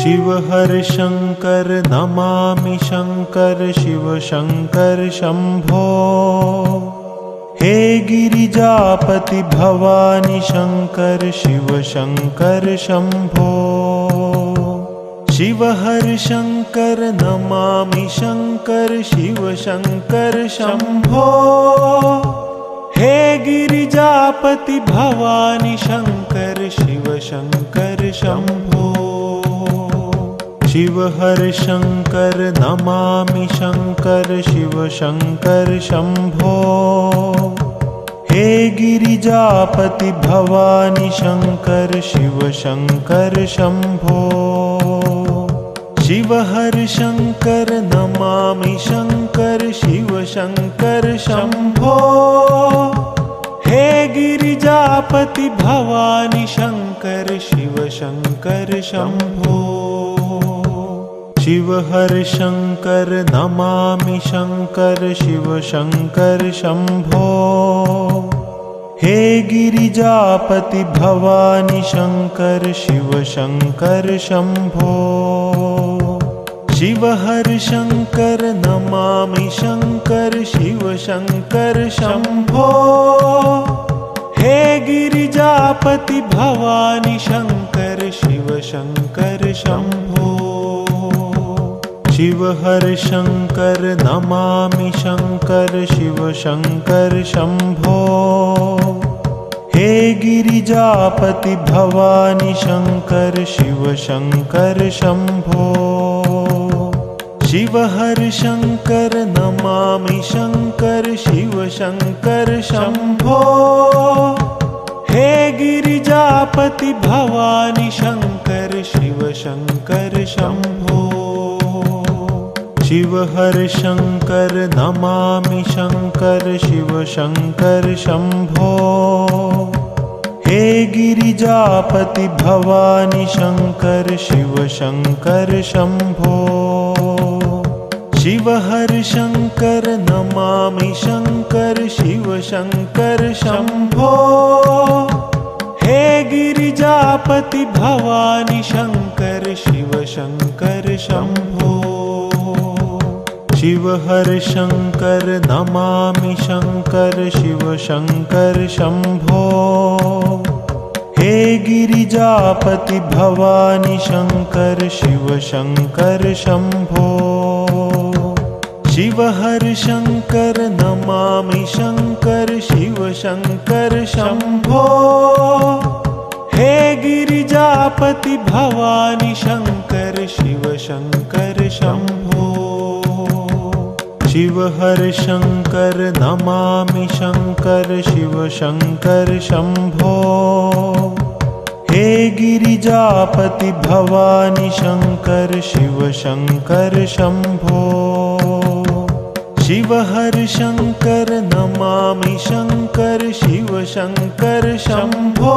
शिव हर शंकर नमामि शंकर शिव शंकर शंभो। हे गिरिजापति भवानी शंकर शिव शंकर शंभो। शिव हर शंकर नमामि शंकर शिव शंकर शंभो। हे गिरिजापति भवानी शंकर शिव शंकर शंभो। शिव हर शंकर नमामि शंकर शिव शंकर शंभो। हे गिरिजापति भवानी शंकर शिव शंकर शंभो। शिव हर शंकर नमामि शंकर शिव शंकर शंभो। हे गिरिजापति भवानी शंकर शिव शंकर शंभो। शिव हर शंकर नमामि शंकर शिव शंकर शंभो। हे गिरिजापति भवानी शंकर शिव शंकर शंभो। शिव हर शंकर नमामि शंकर शिव शंकर शंभो। हे गिरिजापति भवानी शंकर शिव शंकर शंभो। शिव हर शंकर नमामि शंकर शिव शंकर शंभो। हे गिरिजापति भवानी शंकर शिव शंकर शंभो। शिव हर शंकर नमामि शंकर शिव शंकर शंभो। हे गिरिजापति भवानी शंकर शिव शंकर शंभो। शिव हर शंकर नमामि शंकर शिव शंकर शंभो। हे गिरिजापति भवानी शंकर शिव शंकर शंभो। शिव हर शंकर नमामि शंकर शिव शंकर शंभो। हे गिरिजापति भवानी शंकर शिव शंकर शंभो। शिव हर शंकर नमामि शंकर शिव शंकर शंभो। हे गिरिजापति भवानी शंकर शिव शंकर शंभो। शिव हर शंकर नमामि शंकर शिव शंकर शंभो। हे गिरिजापति भवानी शंकर शिव शंकर शंभो। शिव हर शंकर नमामि शंकर शिव शंकर शंभो। हे गिरिजापति भवानी शंकर शिव शंकर शंभो। शिव हर शंकर नमामि शंकर शिव शंकर शंभो।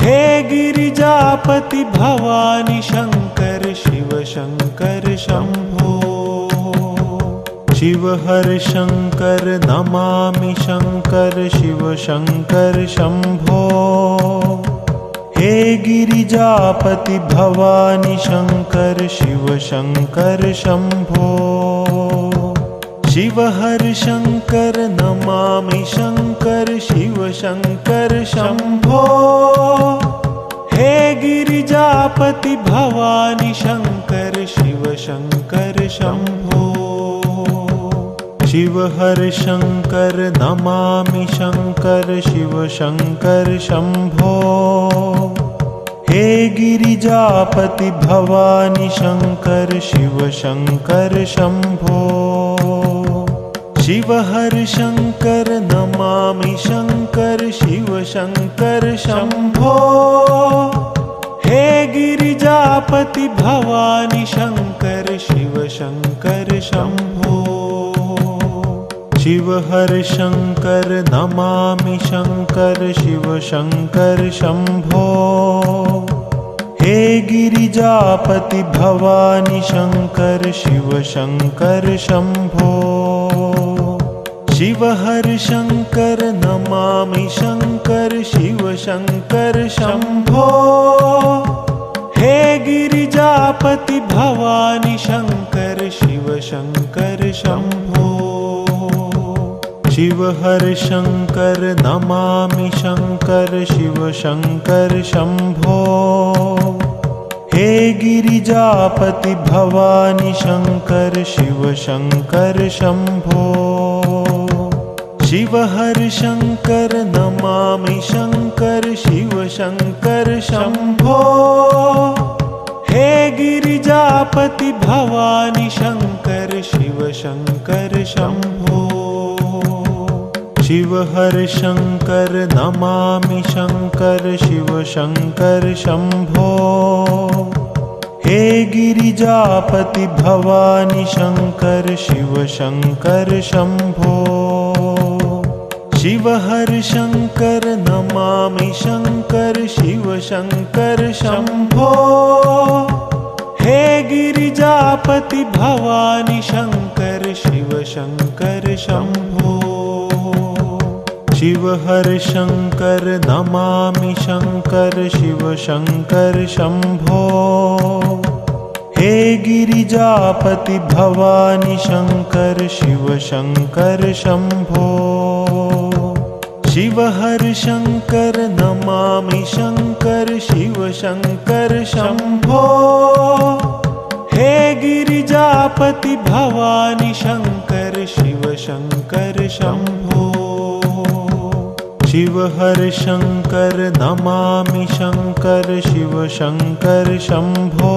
हे गिरिजापति भवानी शंकर शिव शंकर शंभो। शिव हर शंकर नमामि शंकर शिव शंकर शंभो। हे गिरिजापति भवानी शंकर शिव शंकर शंभो। शिव हर शंकर नमामि शंकर शिव शंकर शंभो। हे गिरिजापति भवानी शंकर शिव शंकर शंभो। शिव हर शंकर नमामि शंकर शिव शंकर शंभो। हे गिरिजापति भवानी शंकर शिव शंकर शंभो। शिव हर शंकर नमामि शंकर शिव शंकर शंभो। हे गिरिजापति भवानी शंकर शिव शंकर शंभो। शिव हर शंकर नमामि शंकर शिव शंकर शंभो। हे गिरिजापति भवानी शंकर शिव शंकर शंभो। शिव हर शंकर नमामि शंकर शिव शंकर शंभो। हे गिरिजापति भवानी शंकर शिव शंकर शंभो। शिव हर शंकर नमामि शंकर शिव शंकर शंभो। हे गिरिजापति भवानी शंकर शिव शंकर शंभो। शिव हर शंकर नमामि शंकर शिव शंकर शंभो। हे गिरिजापति भवानी शंकर शिव शंकर शंभो। शिव हर शंकर नमामि शंकर शिव शंकर शंभो। हे गिरिजापति भवानी शंकर शिव शंकर शंभो। शिव हर शंकर नमामि शंकर शिव शंकर शंभो। हे गिरिजापति भवानी शंकर शिव शंकर शंभो। शिव हर शंकर नमामि शंकर शिव शंकर शंभो। हे गिरिजापति भवानी शंकर शिव शंकर शंभो। शिव हर शंकर नमामि शंकर शिव शंकर शंभो। हे गिरिजापति भवानी शंकर शिव शंकर शंभो। शिव हर शंकर नमामि शंकर शिव शंकर शंभो।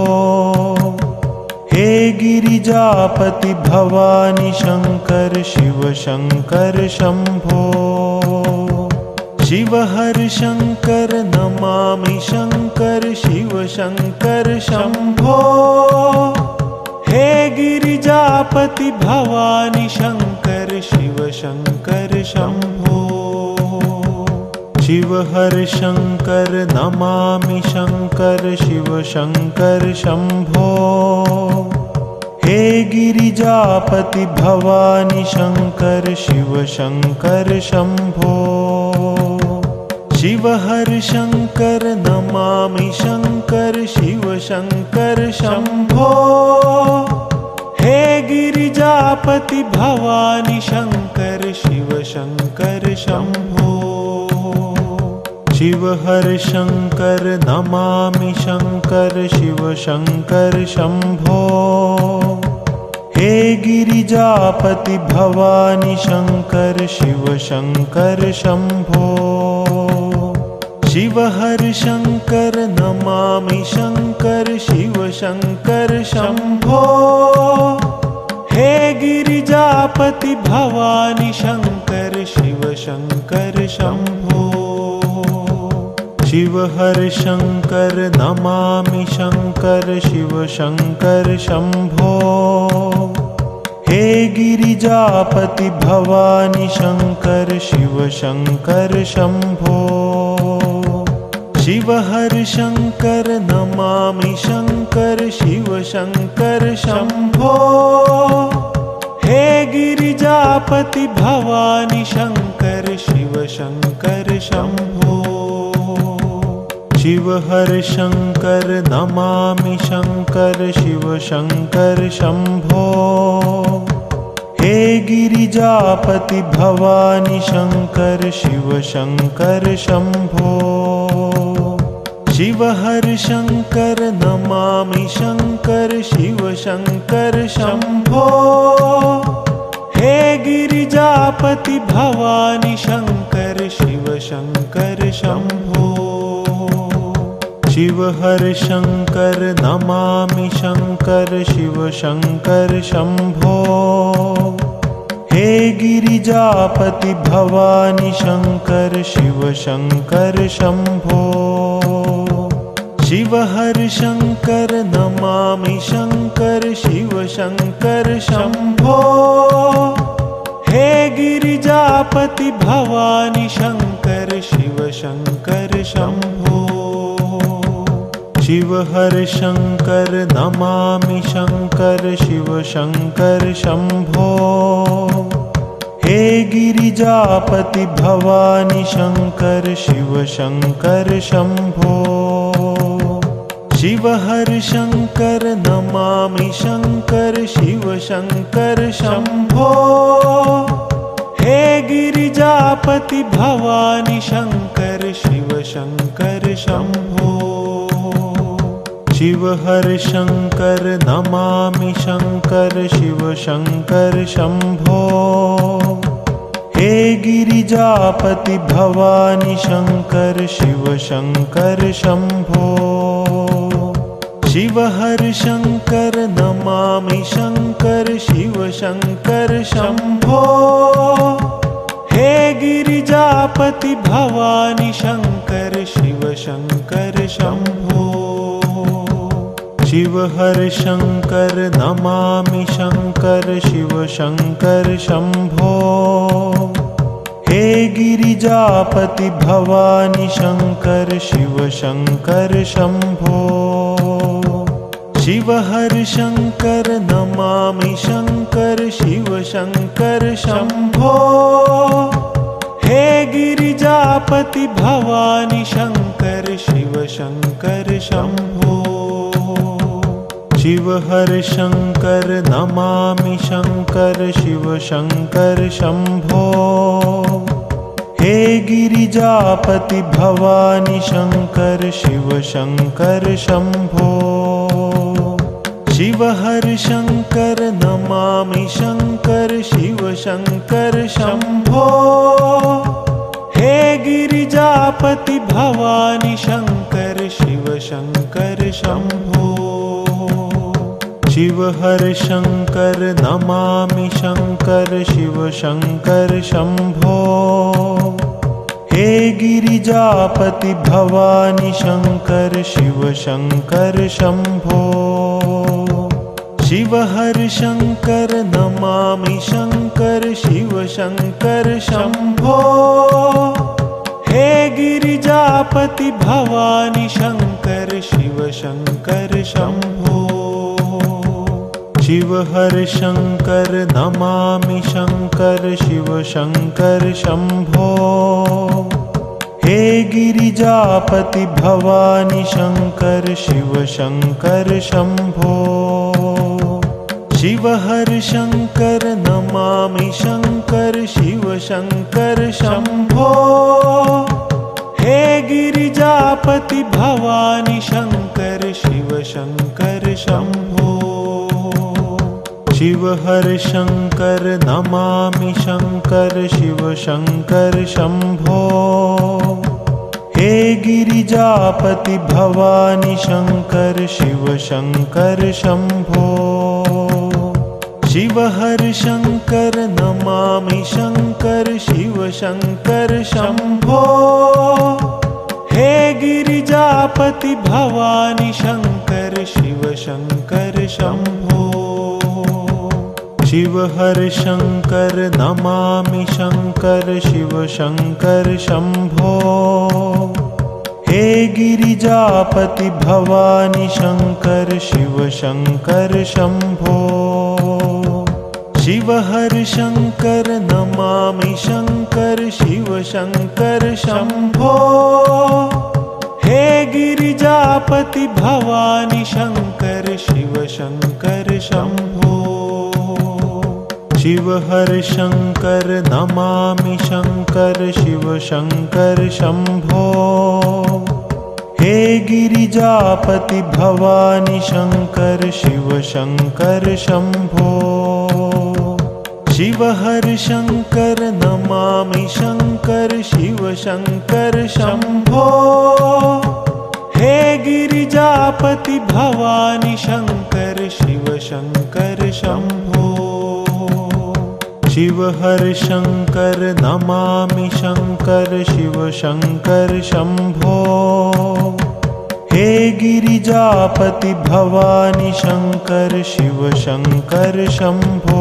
हे गिरिजापति भवानी शंकर शिव शंकर शंभो। शिव हर शंकर नमामि शंकर शिव शंकर शंभो। हे गिरिजापति भवानी शंकर शिव शंकर शंभो। शिव हर शंकर नमामि शंकर शिव शंकर शंभो। हे गिरिजापति भवानी शंकर शिव शंकर शंभो। शिव हर शंकर नमामि शंकर शिव शंकर शंभो। हे गिरिजापति भवानी शंकर शिव शंकर शंभो। शिव हर शंकर नमामि शंकर शिव शंकर शंभो। हे गिरिजापति भवानी शंकर शिव शंकर शंभो। शिव हर शंकर नमामि शंकर शिव शंकर शंभो। हे गिरिजापति भवानी शंकर शिव शंकर शंभो। शिव हर शंकर नमामि शंकर शिव शंकर शंभो। हे गिरिजापति भवानी शंकर शिव शंकर शंभो। शिव हर शंकर नमामि शंकर शिव शंकर शंभो। हे गिरिजापति भवानी शंकर शिव शंकर शंभो। शिव हर शंकर नमामि शंकर शिव शंकर शंभो। हे गिरिजापति भवानी शंकर शिव शंकर शंभो। शिव हर शंकर नमामि शंकर शिव शंकर शंभो। हे गिरिजापति भवानी शंकर शिव शंकर शंभो। शिव हर शंकर नमामि शंकर शिव शंकर शंभो। हे गिरिजापति भवानी शंकर शिव शंकर शंभो। शिव हर शंकर नमामि शंकर शिव शंकर शंभो। हे गिरिजापति भवानी शंकर शिव शंकर शंभो। शिव हर शंकर नमामि शंकर शिव शंकर शंभो। हे गिरिजापति भवानी शंकर शिव शंकर शंभो। शिव हर शंकर नमामि शंकर शिव शंकर शंभो। हे गिरिजापति भवानी शंकर शिव शंकर शंभो। शिव हर शंकर नमामि शंकर शिव शंकर शंभो। हे गिरिजापति भवानी शंकर शिव शंकर शंभो। शिव हर शंकर नमामि शंकर शिव शंकर शंभो। हे गिरिजापति भवानी शंकर शिव शंकर शंभो। शिव हर शंकर नमामि शंकर शिव शंकर शंभो। हे गिरिजापति भवानी शंकर शिव शंकर शंभो। शिव हर शंकर नमामि शंकर शिव शंकर शंभो। हे गिरिजापति भवानी शंकर शिव शंकर शंभो। शिव हर शंकर नमामि शंकर शिव शंकर शंभो। हे गिरिजापति भवानी शंकर शिव शंकर शंभो। शिव हर शंकर नमामि शंकर शिव शंकर शंभो। हे गिरिजापति भवानी शंकर शिव शंकर शंभो। शिव हर शंकर नमामि शंकर शिव शंकर शंभो। हे गिरिजापति भवानी शंकर शिव शंकर शंभो। शिव हर शंकर नमामि शंकर शिव शंकर शंभो। हे गिरिजापति भवानी शंकर शिव शंकर शंभो। शिव हर शंकर नमामि शंकर शिव शंकर शंभो। हे गिरिजापति भवानी शंकर शिव शंकर शंभो। शिव हर शंकर नमामि शंकर शिव शंकर शंभो। हे गिरिजापति भवानी शंकर शिव शंकर शंभो। शिव हर शंकर नमामि शंकर शिव शंकर शंभो। हे गिरिजापति भवानी शंकर शिव शंकर शंभो। शिव हर शंकर नमामि शंकर शिव शंकर शंभो। हे गिरिजापति भवानी शंकर शिव शंकर शंभो। शिव हर शंकर नमामि शंकर शिव शंकर शंभो। हे गिरिजापति भवानी शंकर शिव शंकर शंभो। शिव हर शंकर नमामि शंकर शिव शंकर शंभो। हे गिरिजापति भवानी शंकर शिव शंकर शंभो। शिव हर शंकर नमामि शंकर शिव शंकर शंभो। हे गिरिजापति भवानी शंकर शिव शंकर शंभो। शिव हर शंकर नमामि शंकर शिव शंकर शंभो। हे गिरिजापति भवानी शंकर शिव शंकर शंभो। शिव हर शंकर नमामि शंकर शिव शंकर शंभो। हे गिरिजापति भवानी शंकर शिव शंकर शंभो।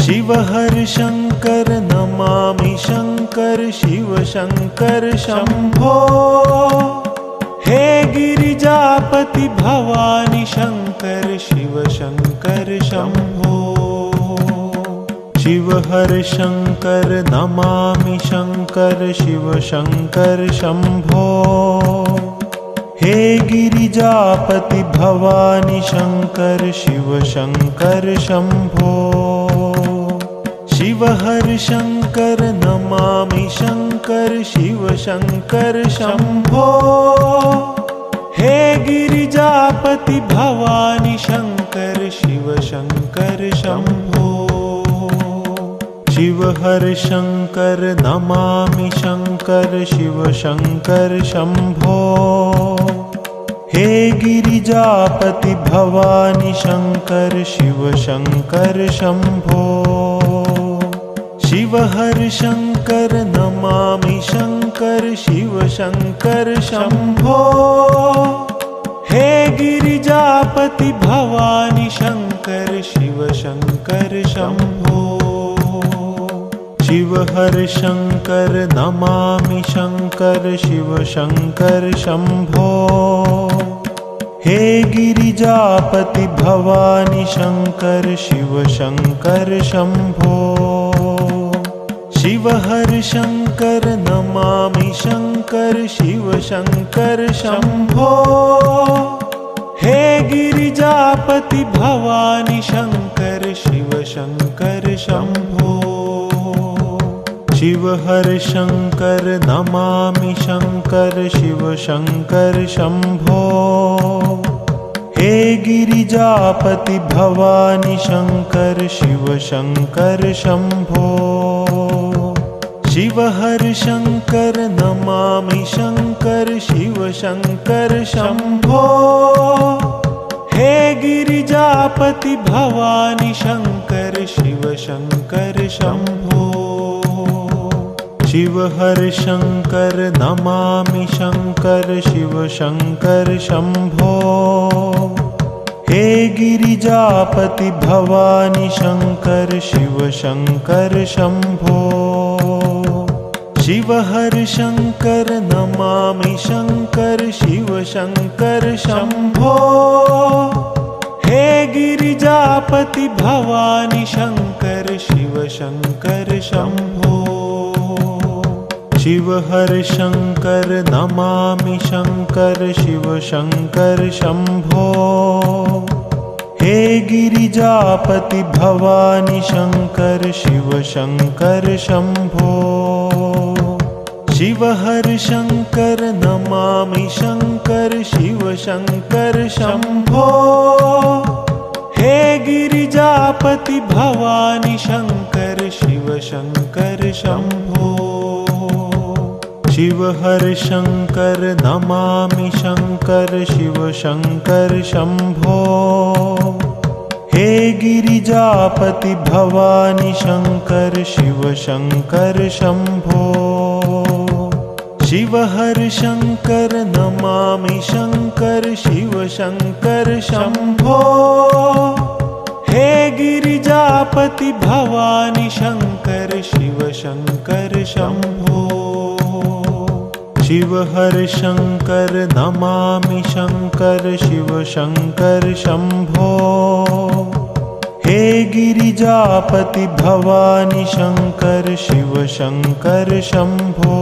शिव हर शंकर नमामि शंकर शिव शंकर शंभो। हे गिरिजापति भवानी शंकर शिव शंकर शंभो। शिव हर शंकर नमामि शंकर शिव शंकर शंभो। हे गिरिजापति भवानी शंकर शिव शंकर शंभो। शिव हर शंकर नमामि शंकर शिव शंकर शंभो। हे गिरिजापति भवानी शंकर शिव शंकर शंभो। शिव हर शंकर नमामि शंकर शिव शंकर शंभो। हे गिरिजापति भवानी शंकर शिव शंकर शंभो। शिव हर शंकर नमामि शंकर शिव शंकर शंभो। हे गिरिजापति भवानी शंकर शिव शंकर शंभो। शिव हर शंकर नमामि शंकर शिव शंकर शंभो। हे गिरिजापति भवानी शंकर शिव शंकर शंभो। शिव हर शंकर नमामि शंकर शिव शंकर शंभो। हे गिरिजापति भवानी शंकर शिव शंकर शंभो। शिव हर शंकर नमामि शंकर शिव शंकर शंभो। हे गिरिजापति भवानी शंकर शिव शंकर शंभो। शिव हर शंकर नमामि शंकर शिव शंकर शंभो। हे गिरिजापति भवानी शंकर शिव शंकर शंभो। शिव हर शंकर नमामि शंकर शिव शंकर शंभो। हे गिरिजापति भवानी शंकर शिव शंकर शंभो। शिव हर शंकर नमामि शंकर शिव शंकर शंभो। हे गिरिजापति भवानी शंकर शिव शंकर शंभो। शिव हर शंकर नमामि शंकर शिव शंकर शंभो। हे गिरिजापति भवानी शंकर शिव शंकर शंभो। शिव हर शंकर नमामि शंकर शिव शंकर शंभो। हे गिरिजापति भवानी शंकर शिव शंकर शंभो। शिव हर शंकर नमामि शंकर शिव शंकर शंभो। हे गिरिजापति भवानी शंकर शिव शंकर शंभो। शिव हर शंकर नमामि शंकर शिव शंकर शंभो। हे गिरिजापति भवानी शंकर शिव शंकर शंभो। शिव हर शंकर नमामि शंकर शिव शंकर शंभो। हे गिरिजापति भवानी शंकर शिव शंकर शंभो।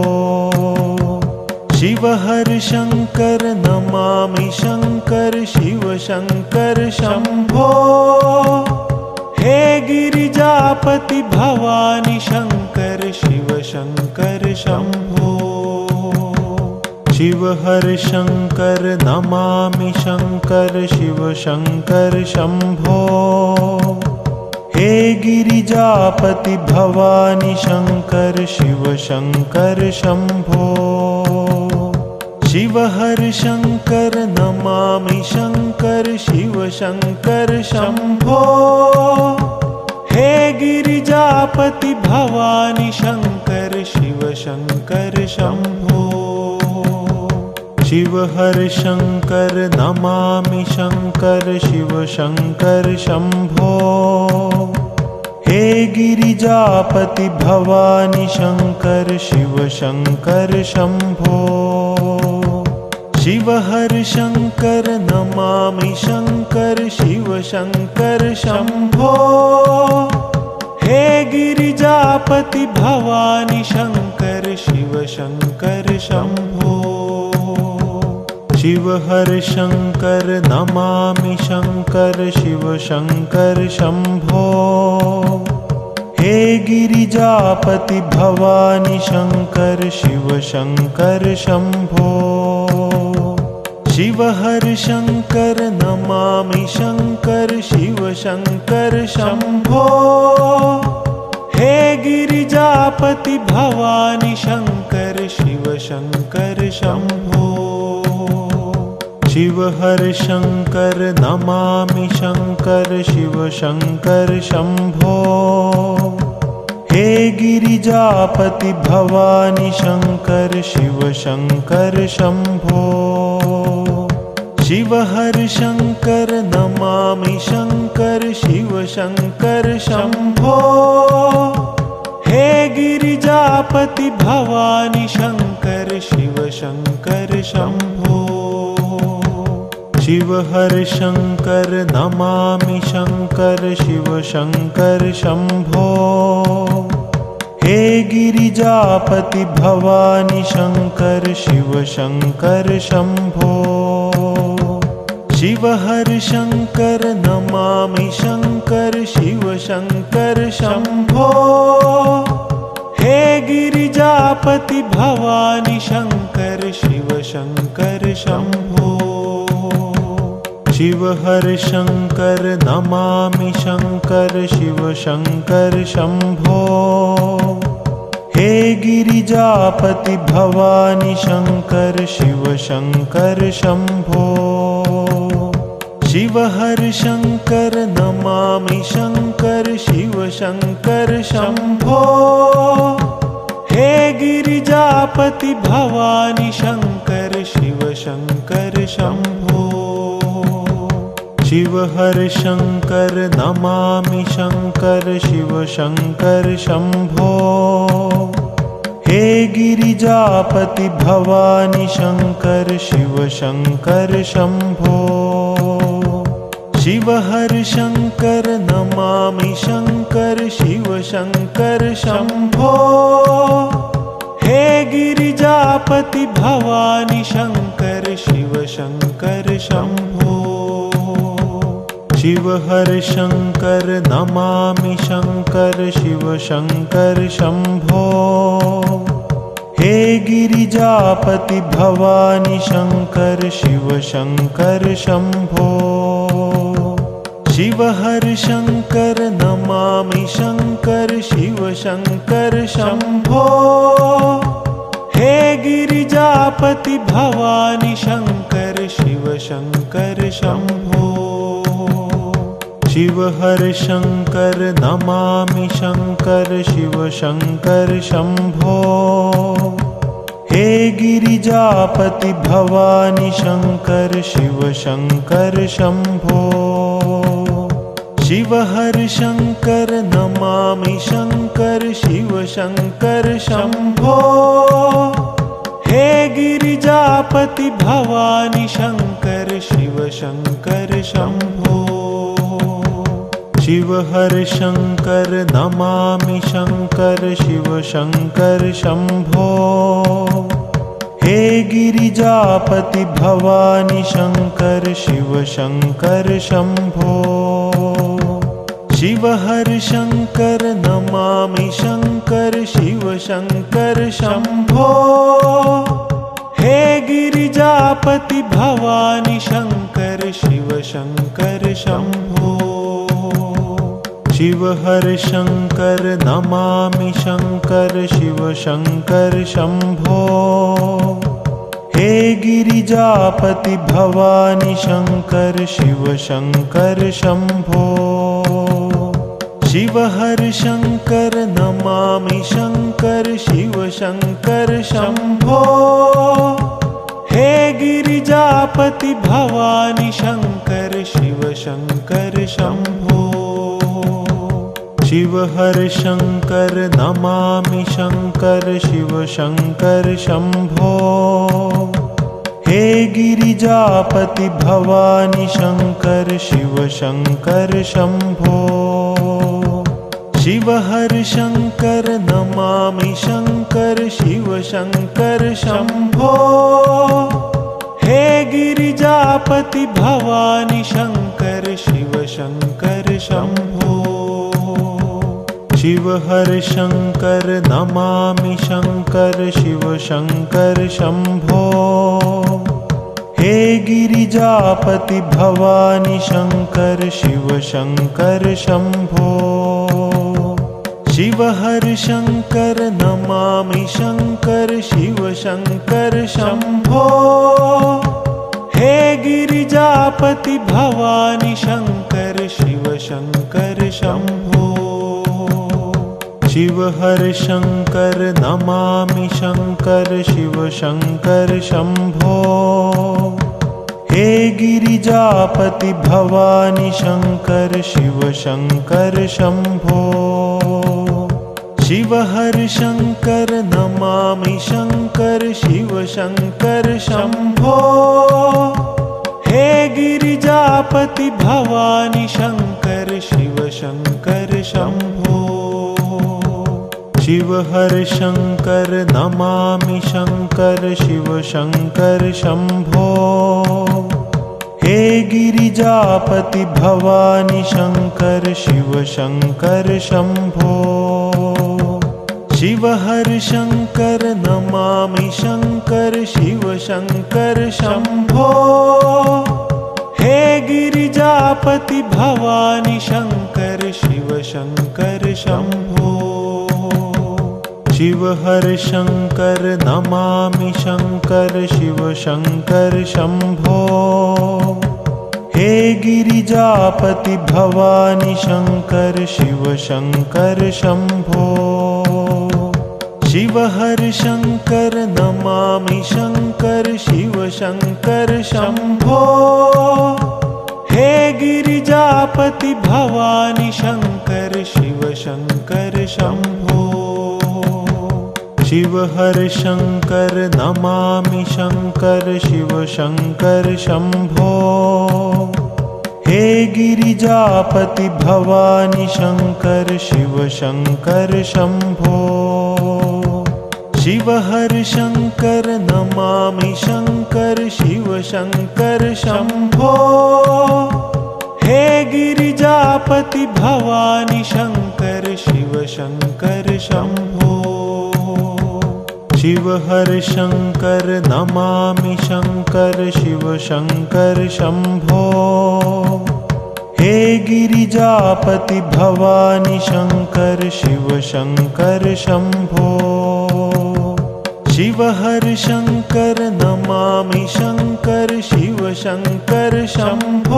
शिव हर शंकर नमामि शंकर शिव शंकर शंभो। हे गिरिजापति भवानी शंकर शिव शंकर शंभो। शिव हर शंकर नमामि शंकर शिव शंकर शंभो। हे गिरिजापति भवानी शंकर शिव शंकर शंभो। शिव हर शंकर नमामि शंकर शिव शंकर शंभो। हे गिरिजापति भवानी शंकर शिव शंकर शंभो। शिव हर शंकर नमामि शंकर शिव शंकर शंभो। हे गिरिजापति भवानी शंकर शिव शंकर शंभो। शिव हर शंकर नमामि शंकर शिव शंकर शंभो। हे गिरिजापति भवानी शंकर शिव शंकर शंभो। शिव हर शंकर नमामि शंकर शिव शंकर शंभो। हे गिरिजापति भवानी शंकर शिव शंकर शंभो। शिव हर शंकर नमामि शंकर शिव शंकर शंभो। हे गिरिजापति भवानी शंकर शिव शंकर शंभो। शिव हर शंकर नमामि शंकर शिव शंकर शंभो। हे गिरिजापति भवानी शंकर शिव शंकर शंभो। शिव हर शंकर नमामि शंकर शिव शंकर शंभो। हे गिरिजापति भवानी शंकर शिव शंकर शंभो। शिव हर शंकर नमामि शंकर शिव शंकर शंभो। हे गिरिजापति भवानी शंकर शिव शंकर शंभो। शिव हर शंकर नमामि शंकर शिव शंकर शंभो। हे गिरिजापति भवानी शंकर शिव शंकर शंभो। शिव हर शंकर नमामि शंकर शिव शंकर शंभो। हे गिरिजापति भवानी शंकर शिव शंकर शंभो। शिव हर शंकर नमामि शंकर शिव शंकर शंभो। हे गिरिजापति भवानी शंकर शिव शंकर शंभो। शिव हर शंकर नमामि शंकर शिव शंकर शंभो। हे गिरिजापति भवानी शंकर शिव शंकर शंभो। शिव हर शंकर नमामि शंकर शिव शंकर शंभो। हे गिरिजापति भवानी शंकर शिव शंकर शंभो। शिव हर शंकर नमामि शंकर शिव शंकर शंभो। हे गिरिजापति भवानी शंकर शिव शंकर शंभो। शिव हर शंकर नमामि शंकर शिव शंकर शंभो। हे गिरिजापति भवानी शंकर शिव शंकर शंभो। शिव हर शंकर नमामि शंकर शिव शंकर शंभो। हे गिरिजापति भवानी शंकर शिव शंकर शंभो। शिव हर शंकर नमामि शंकर शिव शंकर शंभो। हे गिरिजापति भवानी शंकर शिव शंकर शंभो। शिव हर शंकर नमामि शंकर शिव शंकर शंभो। हे गिरिजापति भवानी शंकर शिव शंकर शंभो। शिव हर शंकर नमामि शंकर शिव शंकर शंभो। हे गिरिजापति भवानी शंकर शिव शंकर शंभो। शिव हर शंकर नमामि शंकर शिव शंकर शंभो। हे गिरिजापति भवानी शंकर शिव शंकर शंभो। शिव हर शंकर नमामि शंकर शिव शंकर शंभो। हे गिरिजापति भवानी शंकर शिव शंकर शंभो। शिव हर शंकर नमामि शंकर शिव शंकर शंभो। हे गिरिजापति भवानी शंकर शिव शंकर शंभो। शिव हर शंकर नमामि शंकर शिव शंकर शंभो। हे गिरिजापति भवानी शंकर शिव शंकर शंभो। शिव हर शंकर नमामि शंकर शिव शंकर शंभो। हे गिरिजापति भवानी शंकर शिव शंकर शंभो। शिव हर शंकर नमामि शंकर शिव शंकर शंभो। हे गिरिजापति भवानी शंकर शिव शंकर शंभो। शिव हर शंकर नमामि शंकर शिव शंकर शंभो। हे गिरिजापति भवानी शंकर शिव शंकर शंभो। शिव हर शंकर नमामि शंकर शिव शंकर शंभो। हे गिरिजापति भवानी शंकर शिव शंकर शंभो। शिव हर शंकर नमामि शंकर शिव शंकर शंभो। हे गिरिजापति भवानी शंकर शिव शंकर शंभो। शिव हर शंकर नमामि शंकर शिव शंकर शंभो। हे गिरिजापति भवानी शंकर शिव शंकर शंभो। शिव हर शंकर नमामि शंकर शिव शंकर शंभो। हे गिरिजापति भवानी शंकर शिव शंकर शंभो। शिव हर शंकर नमामि शंकर शिव शंकर शंभो। हे गिरिजापति भवानी शंकर शिव शंकर शंभो। शिव हर शंकर नमामि शंकर शिव शंकर शंभो। हे गिरिजापति भवानी शंकर शिव शंकर शंभो। शिव हर शंकर नमामि शंकर शिव शंकर शंभो। हे गिरिजापति भवानी शंकर शिव शंकर शंभो। शिव हर शंकर नमामि शंकर शिव शंकर शंभो। हे गिरिजापति भवानी शंकर शिव शंकर शंभो। शिव हर शंकर नमामि शंकर शिव शंकर शंभो।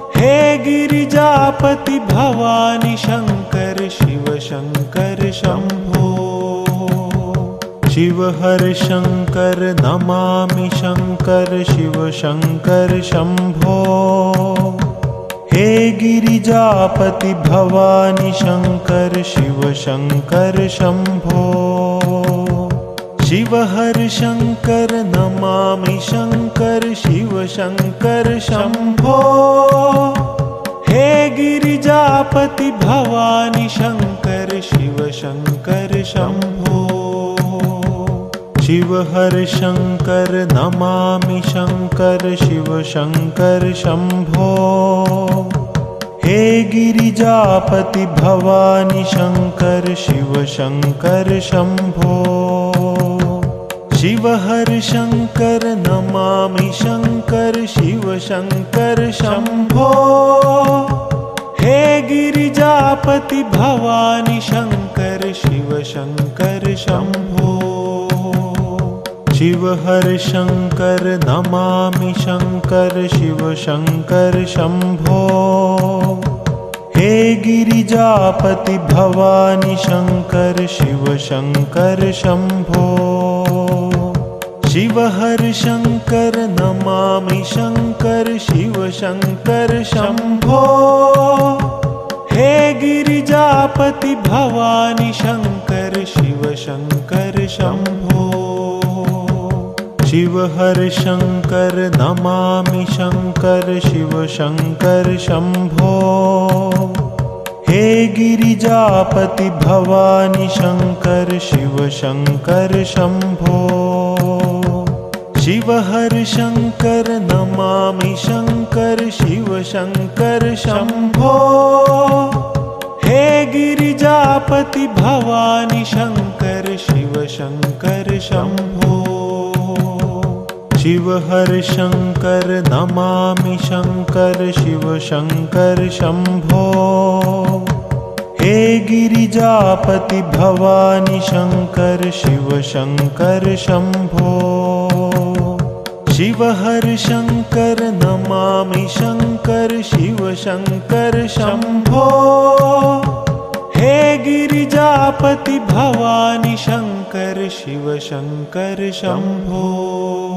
हे गिरिजापति भवानी शंकर शिव शंकर शंभो। शिव हर शंकर नमामि शंकर शिव शंकर शंभो। हे गिरिजापति भवानी शंकर शिव शंकर शंभो। शिव हर शंकर नमामि शंकर शिव शंकर शंभो। हे गिरिजापति भवानी शंकर शिव शंकर शंभो। शिव हर शंकर नमामि शंकर शिव शंकर शंभो। हे गिरिजापति भवानी शंकर शिव शंकर शंभो। शिव हर शंकर नमामि शंकर शिव शंकर शंभो। हे गिरिजापति भवानी शंकर शिव शंकर शंभो। शिव हर शंकर नमामि शंकर शिव शंकर शंभो। हे गिरिजापति भवानी शंकर शिव शंकर शंभो। शिव हर शंकर नमामि शंकर शिव शंकर शंभो। हे गिरिजापति भवानी शंकर शिव शंकर शंभो। शिव हर शंकर नमामि शंकर शिव शंकर शंभो। हे गिरिजापति भवानी शंकर शिव शंकर शंभो। शिव हर शंकर नमामि शंकर शिव शंकर शंभो। हे गिरिजापति भवानी शंकर शिव शंकर शंभो। शिव हर शंकर नमामि शंकर शिव शंकर शंभो। हे गिरिजापति भवानी शंकर शिव शंकर शंभो। शिव हर शंकर नमामि शंकर शिव शंकर शंभो। हे गिरिजापति भवानी शंकर शिव शंकर शंभो।